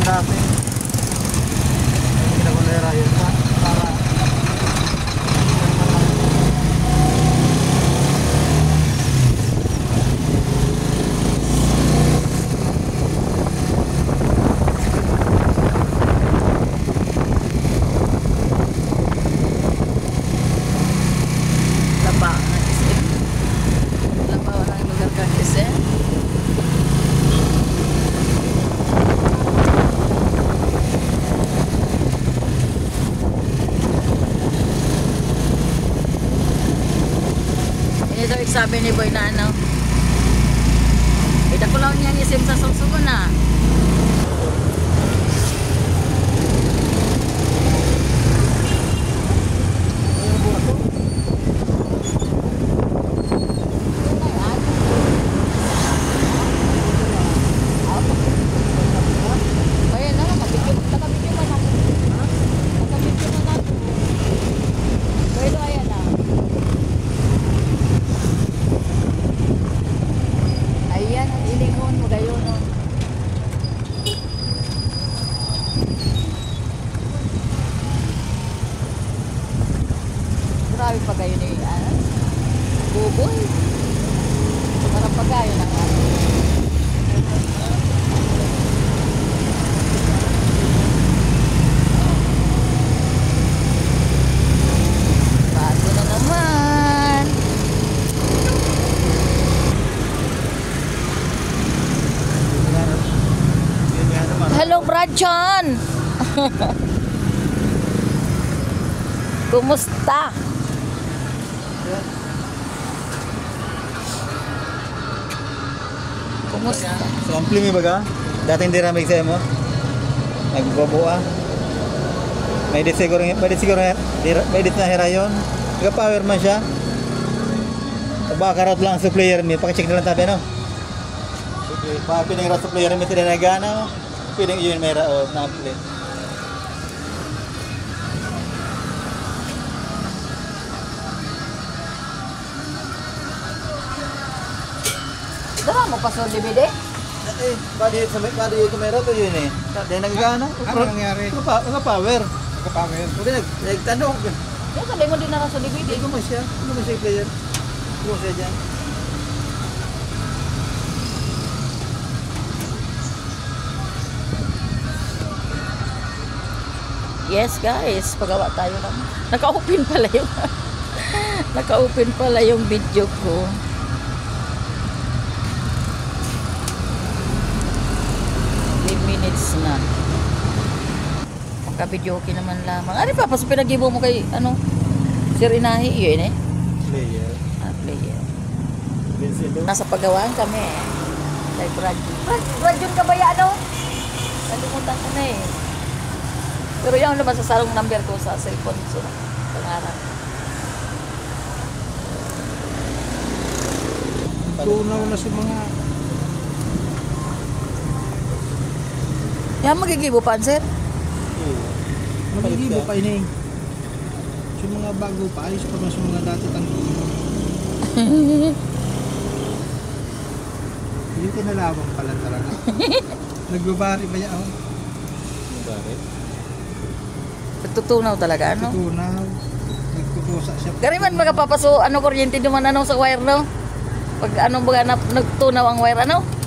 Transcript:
dati. Ginagulera yun para sabi ni Boy na ano, ito ko lang niyang isim sa sugsugon na. Grabe pa kayo ni buboy. Parang pagayo na nga. Bago na naman. Hello, Brad John. Kumusta? Kumusta? so ampli mi baga dati hindi ramig sa mo nagboboa may edit na hirayon nag power man siya baka rat lang sa player mi paki-check na lang tabi no okay pa pining rat sa player mi tidak nagana pining yun may rao na ampli Dara mo pasol DVD? Badi kamera to yun eh. Dahil nagagana. Ano nangyari? Naka-power. Naka-power. Hindi nagtanong. Kaya sabi mo din na sa DVD. Hindi ko masya. Hindi ko masya yung player. Hindi ko masya dyan. Yes guys, pagawa tayo lang. Naka-open pala yung naka-open pala yung video ko. Minutes na. Maka-video okay naman lamang. Ano pa? Pas pinag-ibo mo kay ano? Sir Inahi, yun eh. Player. Player. Vincento. Nasa pagawaan kami eh. Kay Brad. Brad yun ka ba ya, ano? Nalimutan ko na eh. Pero yung naman sa salong number ko sa cellphone. So, pangarap. Tunaw na sa mga Yan magigibo pa, sir? magigibo pa ini. Sa mga bago pa, ayos pa ba sa mga dati tangkong. Hindi kinalawang pala talaga. Nagbabari ba yan? Nagbarit? Tutunaw talaga, ano? Tunaw. Nagtutusa siya. Gariman magapapaso, ano, kuryente naman, ano, sa wire, no? Pag, ano, baga, nagtunaw ang wire, ano?